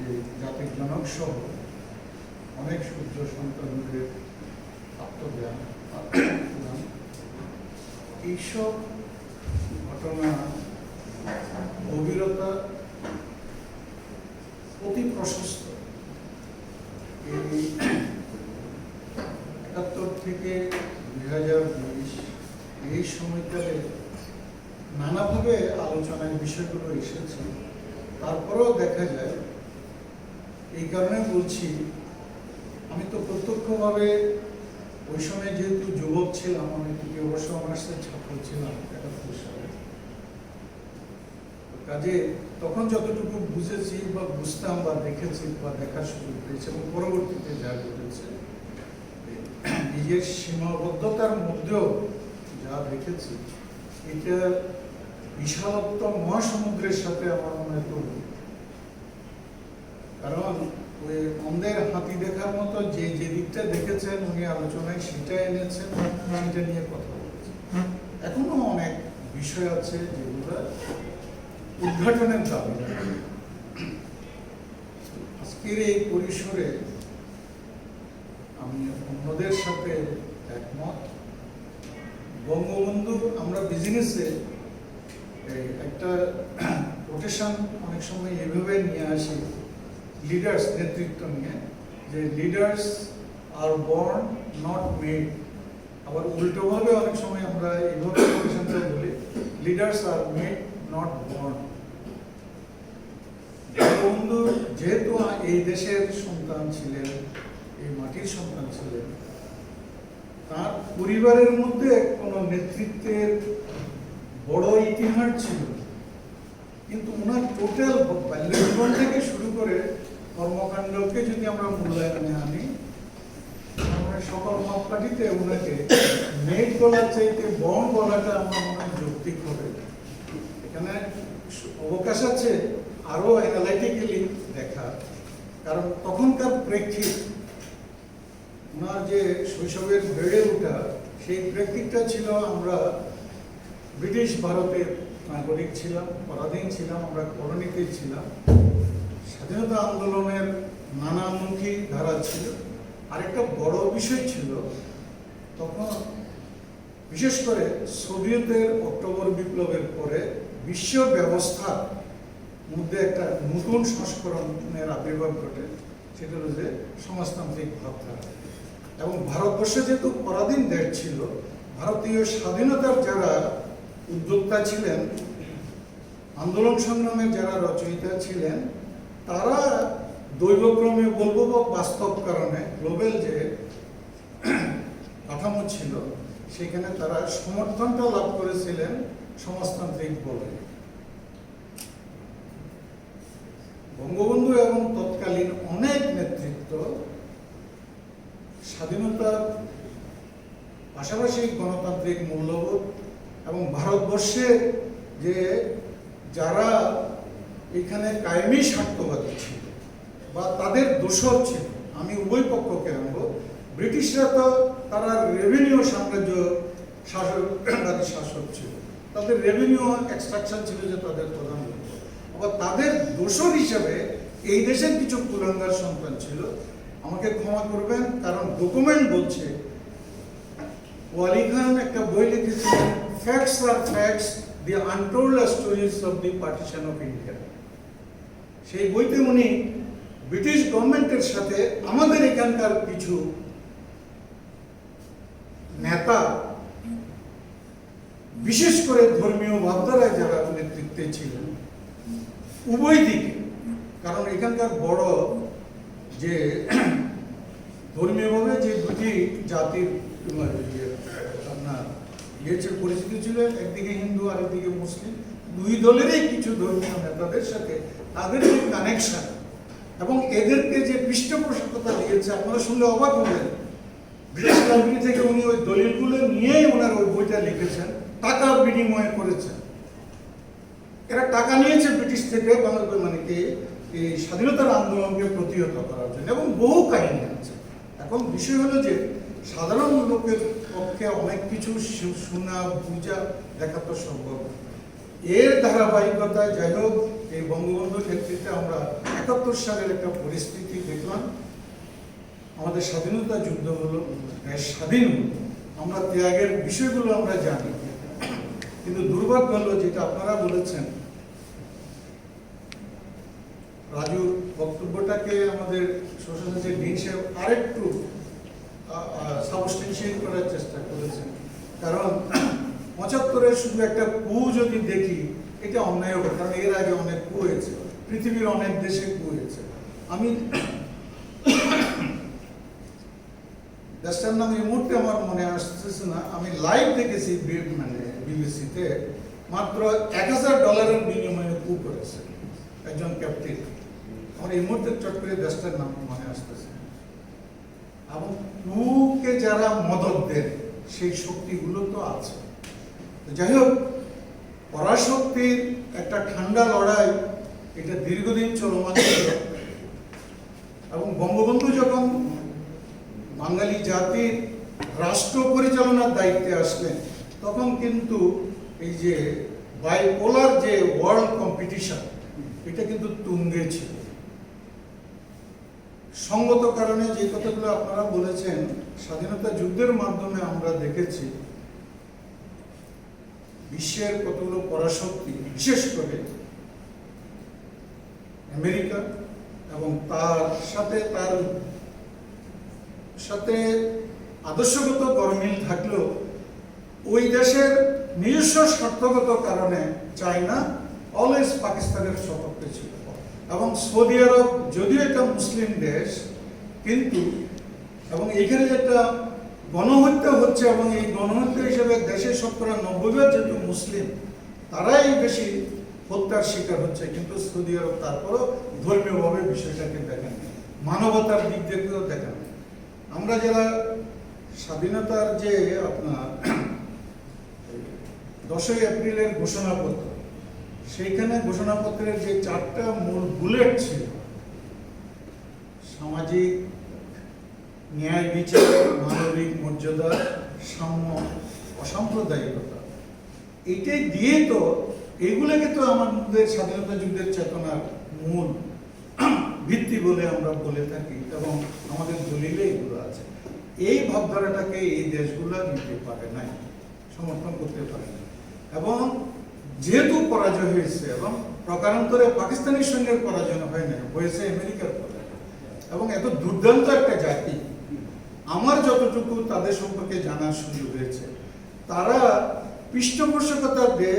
যে জাতির জনক সহ অনেক সূর্য সন্তানদের আত্মজ্ঞান এইসব ঘটনা গভীরতা অতি প্রশস্ত। এই ৭১ থেকে ২০২০ এই সময়কালে নানাভাবে আলোচনার বিষয়গুলো এসেছে। তারপরেও দেখা যায়, এই কারণে বলছি, আমি তো প্রত্যক্ষভাবে ওই সময় যেহেতু যুবক ছিলাম, আমি থেকে অবশ্য অনার্সের ছাত্র ছিলাম ৭১ সালে, কাজে তখন যতটুকু বুঝেছি বা বুঝতাম বা দেখেছি বা দেখার সুযোগ পেয়েছি এবং পরবর্তীতে যা ঘটেছে নিজের সীমাবদ্ধতার মধ্যেও যা দেখেছি, এটা বিশালত্ব মহাসমুদ্রের সাথে আমার মনে হয় তুলনা। কারণ ওই অন্ধের হাতি দেখার মতো যে দিকটা দেখেছেন উনি আলোচনায় সেটা এনেছেন, সেটা নিয়ে কথা বলেছেন। এখনো অনেক বিষয় আছে যেগুলো উদ্ঘাটনের দাবি। আজকের এই পরিসরে আমি অন্যদের সাথে একমত। বঙ্গবন্ধু, আমরা বিজনেসে একটা রোটেশন অনেক সময় এভাবে নিয়ে আসি লিডার্স নেতৃত্ব নিয়ে, যে leaders are born not made. আবার উল্টোভাবে অনেক সময় আমরা এইভাবে রোটেশনটা বলি, leaders are made not born. Bangabandhu যেহেতু এই দেশের সন্তান ছিলেন, এই মাটির সন্তান ছিলেন, তার পরিবারের মধ্যে কোনো নেতৃত্বের বড় ইতিহাস ছিল, কিন্তু ওনার টোটাল বাল্য জীবন থেকে শুরু করে কর্মকাণ্ডকে যদি আমরা মূল্যায়নে আনি, আমরা সকল মাপকাঠিতে ওনাকে মেড বলার চাইতে বর্ন বলাটা আমার মনে হয় যৌক্তিক হবে। এখানে অবকাশ আছে আরো অ্যানালাইটিক্যালি দেখা, কারণ তখনকার প্রেক্ষিত ওনার যে শৈশবের বেড়ে ওঠা, সেই প্রেক্ষিতটা ছিল আমরা ব্রিটিশ ভারতের নাগরিক ছিলাম, পরাধীন ছিলাম, আমরা কলোনিতে ছিলাম। স্বাধীনতা আন্দোলনের নানামুখী ধারা ছিল। আরেকটা বড় বিষয় ছিল, তখন বিশেষ করে সোভিয়েতের অক্টোবর বিপ্লবের পরে বিশ্ব ব্যবস্থার মধ্যে একটা নতুন সংস্করণের আবির্ভাব ঘটে, সেটা হলো যে সমাজতান্ত্রিক ভাবধারা। এবং ভারতবর্ষে যেহেতু পরাধীন দেশ ছিল, ভারতীয় স্বাধীনতার যারা উদ্যোক্তা ছিলেন, আন্দোলন সংগ্রামের যারা রচয়িতা ছিলেন, তারা দৈবক্রমে বলবো বা বাস্তব কারণে গ্লোবাল যে কাঠামো ছিল, সেখানে তারা সমর্থনটা লাভ করেছিলেন সমাজতান্ত্রিক বলে। বঙ্গবন্ধু এবং তৎকালীন অনেক নেতৃত্ব স্বাধীনতার পাশাপাশি গণতান্ত্রিক মূল্যবোধ এবং ভারতবর্ষে যে যারা এখানে কায়েমি স্বার্থবাদী ছিল বা তাদের দোষর ছিল, আমি উভয় পক্ষকে আনবো। ব্রিটিশরা তো তারা রেভিনিউ সাম্রাজ্য শাসক ছিল, তাদের রেভিনিউ এক্সট্রাকশন ছিল যে তাদের প্রধান লক্ষ্য। আবার তাদের দোষর হিসাবে এই দেশের কিছু কুলাঙ্গার সন্তান ছিল। আমাকে ক্ষমা করবেন, কারণ ডকুমেন্ট বলছে, ওয়ালি খান একটা বই লিখেছিলেন, ফ্যাক্টস আর facts, the untold stories of the partition of India. সেই বইতে উনি ব্রিটিশ গভর্নমেন্টের সাথে আমাদের এখানকার কিছু নেতা, বিশেষ করে ধর্মীয় ভাবধারায় যারা নেতৃত্বে ছিলেন, উভয় দিকে, কারণ এখানকার বড় যে ধর্মীয়ভাবে যে দুটি জাতির আপনার পরিচিতি ছিল, একদিকে হিন্দু আর একদিকে মুসলিম, দুই দলেরই কিছু ধর্মীয় নেতাদের সাথে তাদের যে কানেকশন এবং এদেরকে যে পৃষ্ঠপোষকতা দিয়েছে, আপনারা শুনলে অবাক হবেন। ব্রিটিশ লাইব্রেরি থেকে উনি ওই দলিলগুলো নিয়েই ওনার ওই বইটা লিখেছেন, টাকার বিনিময়ে করেছেন। এরা টাকা নিয়েছে ব্রিটিশ থেকে মানে কি এই স্বাধীনতার আন্দোলনকে প্রতিহত করার জন্য, এবং বহু কাহিনী আছে। এখন বিষয় হলো যে সাধারণ লোকের পক্ষে অনেক কিছু শোনা বুঝা দেখা তো সম্ভব। এর ধারাবাহিকতায় যাই হোক, এই বঙ্গবন্ধুর ক্ষেত্রে আমরা 71 সালের একটা পরিস্থিতি দেখলাম। আমাদের স্বাধীনতা যুদ্ধ হলো, দেশ স্বাধীন হলো, আমরা ত্যাগের বিষয়গুলো আমরা জানি, কিন্তু দুর্ভাগ্য হলো যেটা আপনারা বলেছেন, রাজুর বক্তব্যটাকে আমাদের সোশ্যাল ডিন সাহেব আরেকটু সাবস্টেন্সিয়েট করার চেষ্টা করেছেন। কারণ 75-এর শুধু একটা কু যদি দেখি, এটা অন্যায় হবে, কারণ এর আগে অনেক কু হয়েছে, পৃথিবীর অনেক দেশে কু হয়েছে। আমি দেশটার নাম এই মুহূর্তে আমার মনে আসতেছে না, আমি লাইভ দেখেছি মানে বিবিসিতে, মাত্র $1000 বিনিময়ে কু করেছে একজন ক্যাপ্টেন। আমার এই মুহূর্তে চট করে দেশটার নাম মনে আসতেছে। এবং কুকে যারা মদত দেন সেই শক্তিগুলো তো আছে। যাই হোক, পরাশক্তির একটা ঠান্ডা লড়াই, এটা দীর্ঘদিন চলমান ছিল। এবং বঙ্গবন্ধু যখন বাঙালি জাতির রাষ্ট্র পরিচালনার দায়িত্বে আসলেন, তখন কিন্তু এই যে বাইপোলার যে ওয়ার্ল্ড কম্পিটিশন, এটা কিন্তু তুঙ্গে ছিল। সঙ্গত কারণে যে কথাগুলো আপনারা বলেছেন, স্বাধীনতা যুদ্ধের মাধ্যমে আমরা দেখেছি বিশ্বের কতগুলো পরাশক্তি, বিশেষ করে আমেরিকা এবং তার সাথে আদর্শগত গরমিল থাকলেও ওই দেশের নিজস্ব স্বার্থগত কারণে চায়না অলওয়েজ পাকিস্তানের সপক্ষে ছিল। এবং সৌদি আরব যদিও একটা মুসলিম দেশ, কিন্তু এবং এখানে যেটা গণহত্যা হচ্ছে, এবং এই গণহত্যা হিসেবে দেশের 90% যেহেতু মুসলিম, তারাই বেশি হত্যার শিকার হচ্ছে, কিন্তু সৌদি আরব তারপরও ধর্মীয়ভাবে বিষয়টাকে দেখেন, মানবতার দিক থেকেও দেখেন। আমরা যারা স্বাধীনতার যে আপনার 10ই এপ্রিলের ঘোষণাপত্র, সেইখানে ঘোষণাপত্রের যে 4টা মূল বুলেট ছিল, সামাজিক ন্যায় বিচার, মানবিক মর্যাদা, সাম্য, অসাম্প্রদায়িকতা, এটাই দিয়ে তো এগুলোকে তো আমাদের স্বাধীনতা যুদ্ধের চেতনার মূল ভিত্তি বলে আমরা বলে থাকি, এবং আমাদের দলিলে এগুলো আছে। এই ভাবধারাটাকে এই দেশগুলো নিতে পারে নাই, সমর্থন করতে পারে না। এবং যেহেতু পরাজয় হয়েছে, এবং প্রকারান্তরে পাকিস্তানের সঙ্গে পরাজয় হয় না, হয়েছে আমেরিকার পরাজয়। এবং এত দুর্দান্ত একটা জাতি, আমার যতটুকু তাদের সম্পর্কে জানার সুযোগ হয়েছে, তারা পৃষ্ঠপোষকতা দিয়ে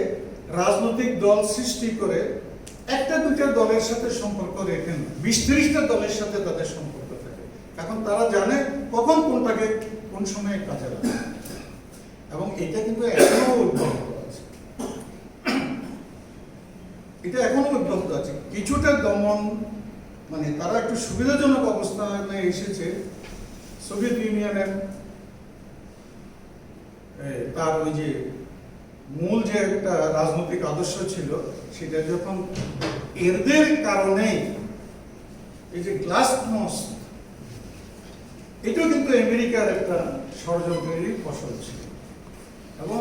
রাজনৈতিক দল সৃষ্টি করে একটা দুটা দলের সাথে সম্পর্ক রেখে না, 20-30টা দলের সাথে তাদের সম্পর্ক থাকে। এখন তারা জানে কখন কোনটাকে কোন সময়ে কাজে লাগে। এবং এটা কিন্তু এখনো অব্যাহত আছে, এটা এখনো অব্যাহত আছে। কিছুটা দমন, মানে তারা একটু সুবিধাজনক অবস্থানে এসেছে। সোভিয়েত ইউনিয়নের তার ওই যে মূল যে একটা রাজনৈতিক আদর্শ ছিল, সেটা যখন এদের কারণে এই যে গ্লাসনোস্ট, এটাও কিন্তু আমেরিকার একটা ষড়যন্ত্রেরই ফসল ছিল। এবং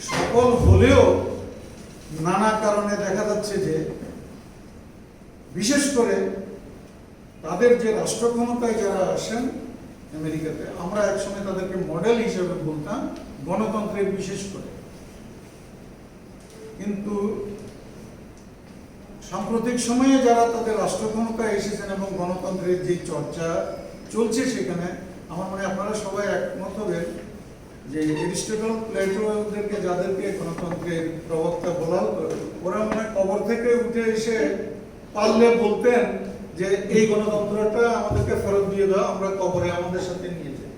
সফল হলেও নানা কারণে দেখা যাচ্ছে যে বিশেষ করে তাদের যে রাষ্ট্র ক্ষমতায় যারা আসেন আমেরিকাতে, আমরা একসময় তাদেরকে মডেল হিসেবে বলতাম, গণতন্ত্রের বিশেষ করে। কিন্তু সাম্প্রতিক সময়ে যারা তাদের রাষ্ট্র ক্ষমতায় এসেছেন এবং গণতন্ত্রের যে চর্চা চলছে, সেখানে আমার মনে হয় আপনারা সবাই একমত হবেন যে এরিস্টটল, প্লেটোদেরকে যাদেরকে গণতন্ত্রের প্রবক্তা বলা হতো, ওরা মানে কবর থেকে উঠে এসে পারলে বলতেন যে এই গণতন্ত্রটা আমাদেরকে ফেরত দিয়ে দাও, আমরা কবরে আমাদের সাথে নিয়ে যাই।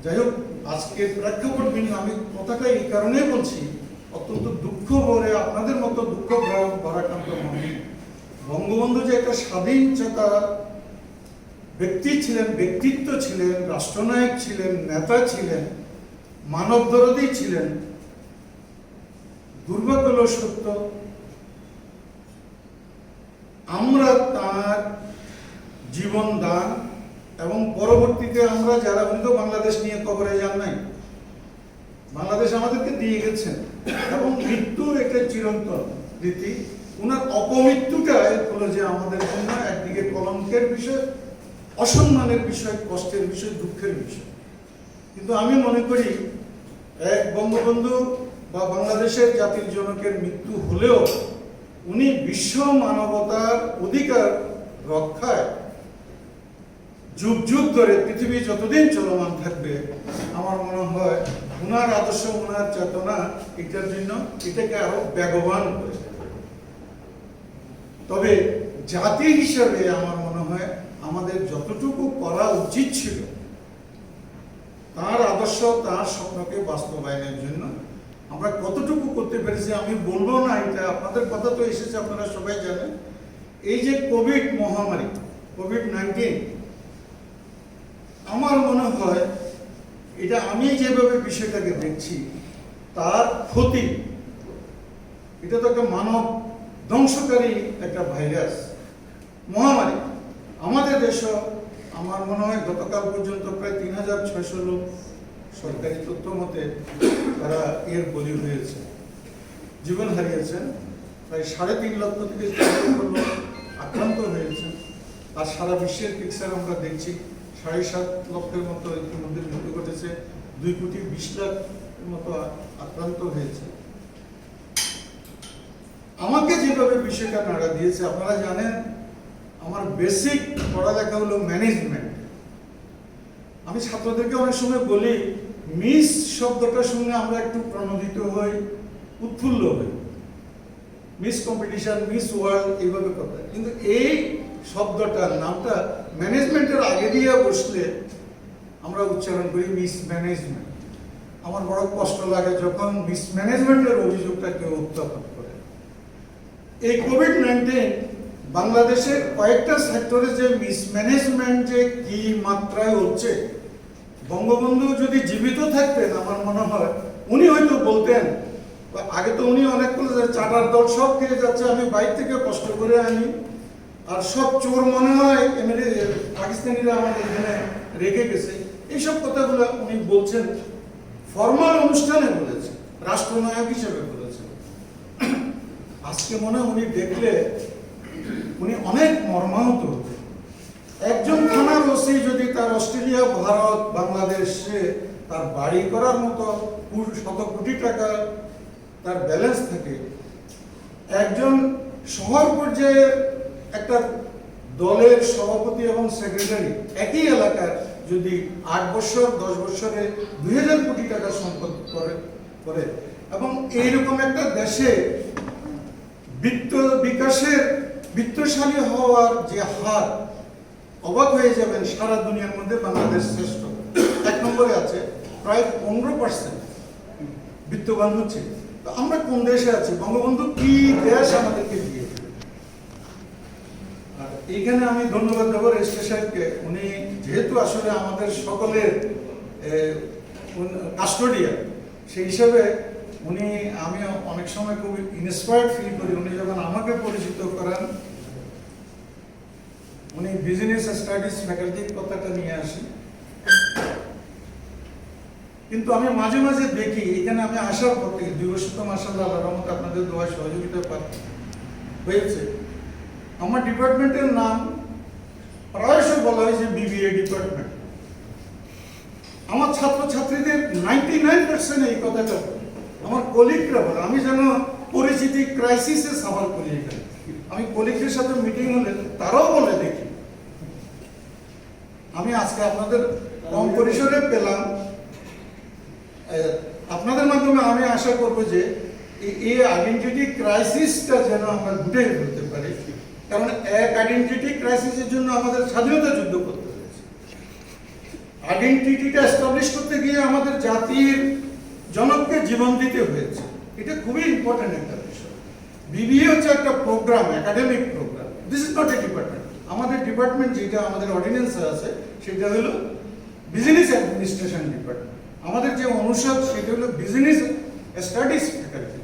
যাই হোক, আজকের প্রেক্ষাপট ভিন্ন। আমি কথাটা এই কারণেই বলছি, অত্যন্ত দুঃখ ভরে, আপনাদের মতো দুঃখ ভারাক্রান্ত মনে, বঙ্গবন্ধু যে একটা স্বাধীন চেতা ব্যক্তি ছিলেন, ব্যক্তিত্ব ছিলেন, রাষ্ট্রনায়ক ছিলেন, নেতা ছিলেন, মানবদরদী ছিলেন, দুর্ভাগ্য হলো সত্য, আমরা তার জীবন দান এবং পরবর্তীতে আমরা যারা, উনি তো বাংলাদেশ নিয়ে কবরে যান নাই, বাংলাদেশ আমাদেরকে দিয়ে গেছেন, এবং মৃত্যুর একটা চিরন্তন রীতি। ওনার অপমৃত্যুটাই হলো যে আমাদের জন্য একদিকে কলঙ্কের বিষয়, অসম্মানের বিষয়, কষ্টের বিষয়, দুঃখের বিষয়। কিন্তু আমি মনে করি এক বঙ্গবন্ধু বা বাংলাদেশের জাতির জনকের মৃত্যু হলেও উনি বিশ্ব মানবতার অধিকার রক্ষায় যুগ যুগ ধরে পৃথিবী যতদিন চলমান থাকবে, আমার মনে হয় ওনার আদর্শ, ওনার চেতনা এটার জন্য এটাকে আরো বেগবান করে। তবে জাতি হিসাবে আমার মনে হয় আমাদের যতটুকু করা উচিত ছিল তার আদর্শ, তার স্বপ্নকে বাস্তবায়নের জন্য আমরা কতটুকু করতে পেরেছি আমি বলবো না, এটা আপনাদের কথা তো এসেছে, আপনারা সবাই জানেন। এই যে কোভিড মহামারী, কোভিড-19, আমার মনে হয় এটা আমি যেভাবে বিষয়টাকে দেখছি, তার ক্ষতি, এটা তো একটা মানব ধ্বংসকারী একটা ভাইরাস, মহামারী। আমাদের দেশে আমার মনে হয় গতকাল পর্যন্ত প্রায় 3600 লোক সরকারি তথ্য মতে তারা এর বলি হয়েছে, জীবন হারিয়েছেন। প্রায় 3.5 লক্ষ থেকে 4 লক্ষ লোক আক্রান্ত হয়েছে। আর সারা বিশ্বের পিকচার আমরা দেখছি, 7.5 লক্ষের মতো ইতিমধ্যে মৃত্যু ঘটেছে, 2.20 লাখ মতো আক্রান্ত হয়েছে। আমাকে যেভাবে বিষয়টা নাড়া দিয়েছে, আপনারা জানেন আমার বেসিক পড়ালেখা হলো ম্যানেজমেন্ট। আমি ছাত্রদেরকে অনেক সময় বলি, মিস শব্দটা শুনে আমরা একটু প্রণোদিত হই, উৎফুল্ল হই, মিস কম্পিটিশন, মিস ওয়ার্ল্ড, এইভাবে কথা। কিন্তু এই শব্দটার নামটা ম্যানেজমেন্টের আগে দিয়ে বসলে আমরা উচ্চারণ করি মিস ম্যানেজমেন্ট। আমার বড় কষ্ট লাগে যখন মিস ম্যানেজমেন্টের অভিযোগটা কেউ উত্থাপন করে। এই কোভিড-19 বাংলাদেশের কয়েকটা সেক্টরে যে মিসম্যানেজমেন্ট যে কি মাত্রায় হচ্ছে, বঙ্গবন্ধু যদি জীবিত থাকতেন আমার মনে হয় উনি হয়তো বলতেন, আগে তো উনি অনেক বলে চাটার দল সব খেয়ে যাচ্ছে, আমি বাইরে থেকে কষ্ট করে আনি, আর সব চোর মনে হয় পাকিস্তানিরা আমাদের এখানে রেখে গেছে। এইসব কথাগুলো উনি বলছেন, ফর্মাল অনুষ্ঠানে বলেছেন, রাষ্ট্রনায়ক হিসেবে বলেছেন। আজকে মনে হয় উনি দেখলে উনি অনেক মর্মাহত হতেন। একজন থানার ওসি যদি তার অস্ট্রেলিয়া, ভারত, বাংলাদেশে তার বাড়ি করার মতো 100 কোটি টাকা তার ব্যালেন্স থাকে, একজন শহর পর্যায়ে একটা দলের সভাপতি এবং সেক্রেটারি একই এলাকার যদি 8 বছর 10 বছরে 2000 কোটি টাকা সম্পদ করে এবং এইরকম একটা দেশে বিকাশের, বিত্তশালী হওয়ার যে হার, অবাক হয়ে যাবেন, সারা দুনিয়ার মধ্যে বাংলাদেশ শ্রেষ্ঠ, 1 নম্বরে আছে, প্রায় 15% বিত্তবান হচ্ছে। তো আমরা কোন দেশে আছি? বঙ্গবন্ধু কি দেশ আমাদেরকে দিয়েছে? আর এইখানে আমি ধন্যবাদ দেব রেজিস্ট্রার সাহেবকে, উনি যেহেতু আসলে আমাদের সকলের কাস্টোডিয়ান, সেই হিসাবে উনি, আমি অনেক সময় খুব ইন্সপায়ার্ড ফিল করি, উনি যখন আমাকে পরিচিত করেন, উনি বিজনেস স্টাডিজ ফ্যাকাল্টির কথাটা নিয়ে আসেন। কিন্তু আমি মাঝে মাঝে দেখি, এখানে আমি আসার পর থেকে 2 বছর তো মাশাআল্লাহ আল্লাহর রহমতে আপনাদের দোয়া সহযোগিতা হয়েছে, আমার ডিপার্টমেন্টের নাম প্রায়শই বলা হয় যে বিবিএ ডিপার্টমেন্ট। আমার ছাত্রছাত্রীদের 99% এই কথাটা বলে, আমার কলিগরা বলে। আমি যেন পরিচিতি ক্রাইসিসে সাফার করি এখানে। আমি কলিগদের সাথে মিটিং হলে তারাও বলে দেখি। আমি আজকে আপনাদের কম পরিসরে পেলাম, আপনাদের মাধ্যমে আমি আশা করব যে এই আইডেন্টিটি ক্রাইসিসটা যেন আমরা গুটিয়ে ফেলতে পারি। কারণ এক আইডেন্টিটি ক্রাইসিসের জন্য আমাদের স্বাধীনতা যুদ্ধ করতে হয়েছে। আইডেন্টিটিটা এস্টাবলিশ করতে গিয়ে আমাদের জাতির জনককে জীবন দিতে হয়েছে। এটা খুবই ইম্পর্টেন্ট একটা বিষয়। বিবিএ হচ্ছে একটা programme, academic programme. This is not a department. আমাদের ডিপার্টমেন্ট যেটা আমাদের অর্ডিন্যান্সে আছে সেটা হলো বিজনেস অ্যাডমিনিস্ট্রেশন ডিপার্টমেন্ট। আমাদের যে অনুষদ সেটা হলো বিজনেস স্টাডিজ ফ্যাকাল্টি।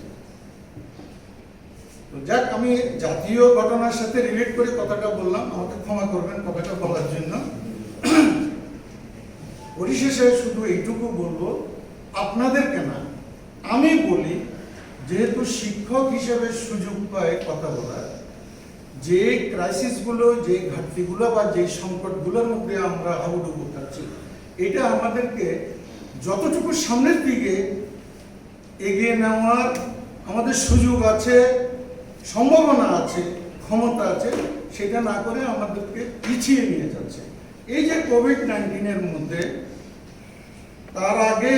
তো যাক, আমি জাতীয় ঘটনার সাথে রিলেট করে কথাটা বললাম, আমাকে ক্ষমা করবেন কথাটা বলার জন্য। পরিশেষে শুধু এইটুকু বলবো, আপনাদেরকে না, আমি বলি যেহেতু শিক্ষক হিসেবে সুযোগ পায় কথা বলার, যে ক্রাইসিসগুলো, যে ঘাটতিগুলো বা যে সংকটগুলোর মধ্যে আমরা হাবুডুবু খাচ্ছি, এটা আমাদেরকে যতটুকু সামনের দিকে এগিয়ে নেওয়ার আমাদের সুযোগ আছে, সম্ভাবনা আছে, ক্ষমতা আছে, সেটা না করে আমাদেরকে পিছিয়ে নিয়ে যাচ্ছে। এই যে কোভিড-19-এর মধ্যে, তার আগে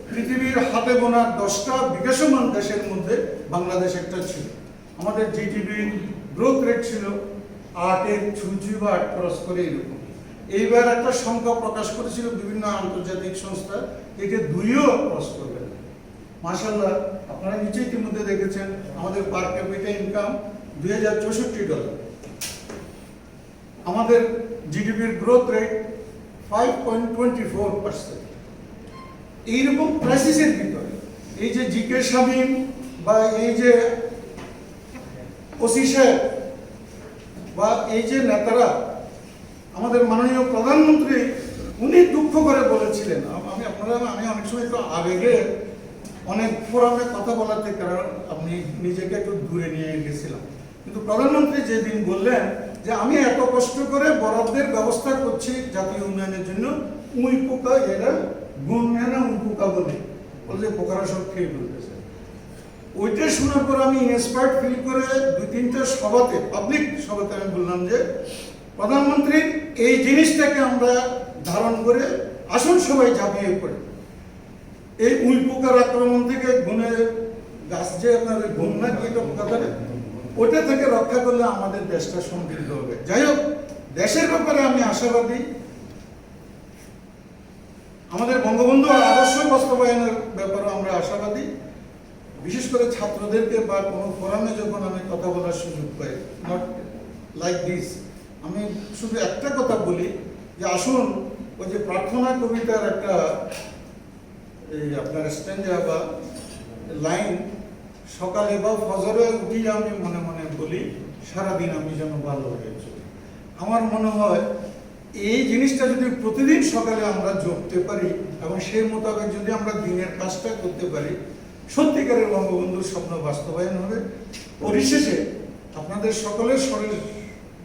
পৃথিবীর হাতে গোনা 10টা বিকাশমান দেশের মধ্যে বাংলাদেশ একটা ছিল। আমাদের জিডিপি গ্রোথ রেট ছিল 8-এর ছুঁই বা 8 ক্রস করে এরকম। এইবার একটা সংখ্যা প্রকাশ করেছিল বিভিন্ন আন্তর্জাতিক সংস্থা, এটা 2ও ক্রস করবে। মাশাআল্লাহ, আপনারা নিচেই ইতিমধ্যে দেখেছেন আমাদের পার ক্যাপিটা ইনকাম $2064, আমাদের জিডিপির গ্রোথ রেট 5.24%। এইরকম ক্রাইসিসের ভিতরে এই যে জিকে শামীম বা এই যে ওসি সাহেব বা এই যে নেতারা, আমাদের মাননীয় প্রধানমন্ত্রী, উনি দুঃখ করে বলেছিলেন, আমি অনেক সময় একটু আবেগে অনেক ফোরামে কথা বলাতে কারণ আমি নিজেকে একটু দূরে নিয়ে গেছিলাম, কিন্তু প্রধানমন্ত্রী যেদিন বললেন যে আমি এত কষ্ট করে বরাদ্দের ব্যবস্থা করছি জাতীয় উন্নয়নের জন্য, উই পোকা, এরা গুণ নেয় না, উই পোকা বলে পোকারা সব খেয়ে ফেলতেছে। ওইটা শোনার পর আমি ইন্সপায়ার্ড ফিল করে 2-3টা সভাতে, পাবলিক সভাতে আমি বললাম যে প্রধানমন্ত্রীর এই জিনিসটাকে আমরা ধারণ করে আসুন সবাই ঝাঁপিয়ে পড়ে এই উই পোকার আক্রমণ থেকে, গুণের গাছ যে আপনার ঘুম না কি পোকা ধরে, ওটা থেকে রক্ষা করলে আমাদের দেশটা সমৃদ্ধ হবে। যাই হোক, দেশের ব্যাপারে আমি আশাবাদী। আমাদের বঙ্গবন্ধু আদর্শ বাস্তবায়নের ব্যাপারে আমরা আশাবাদী। বিশেষ করে ছাত্রদেরকে বা কোনো ফোরামে যখন আমি কথা বলার সুযোগ পাই, নট লাইক দিস, আমি শুধু একটা কথা বলি যে আসুন ওই যে প্রার্থনা কবিতার একটা এই আপনার স্ট্যান্ডা বা লাইন, সকালে বা ফজরে উঠিয়ে আমি মনে মনে বলি সারাদিন আমি যেন ভালো হয়ে চলি। আমার মনে হয় এই জিনিসটা যদি প্রতিদিন সকালে আমরা জপতে পারি এবং সেই মোতাবেক যদি আমরা দিনের কাজটা করতে পারি, সত্যিকারের বঙ্গবন্ধুর স্বপ্ন বাস্তবায়ন হবে। পরিশেষে আপনাদের সকলের শরীর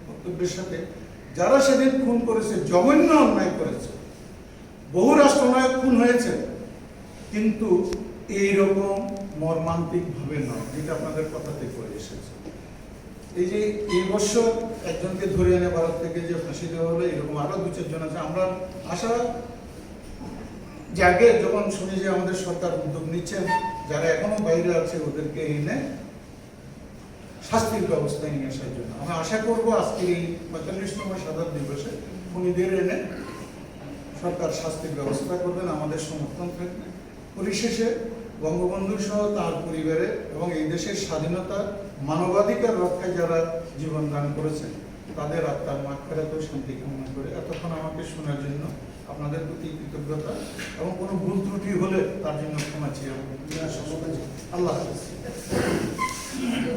বক্তব্যের সাথে, যারা সেদিন খুন করেছে, জঘন্য অন্যায় করেছে, বহু রাষ্ট্রনায়ক খুন হয়েছে, কিন্তু এইরকম মর্মান্তিক ভাবে নয়, যেটা আপনাদের কথাতে করে এসেছে। এই যে এই বছর একজনকে ধরে এনে ভারত থেকে যে ফাঁসি দেওয়া হলো, এরকম আরো 2-4 জন আছে। আমরা আশা যে আগে যখন শুনি যে আমাদের সরকার উদ্যোগ নিচ্ছেন, যারা এখনো বাইরে আছে ওদেরকে এনে শাস্তির ব্যবস্থা নিয়ে আসার জন্য আমরা আশা করবো আজকের এই 45তম স্বাধীনতা দিবসে খুনিদের এনে সরকার শাস্তির ব্যবস্থা করবেন, আমাদের সমর্থন থাকবে। পরিশেষে বঙ্গবন্ধু সহ তার পরিবারে এবং এই দেশের স্বাধীনতা, মানবাধিকার রক্ষায় যারা জীবন দান করেছেন, তাদের আত্মার মাগফিরাত ও শান্তি কামনা করে এতক্ষণ আমাকে শোনার জন্য আপনাদের প্রতি কৃতজ্ঞতা, এবং কোনো ভুল ত্রুটি হলে তার জন্য ক্ষমা চেয়ে আল্লাহ হাফেজ।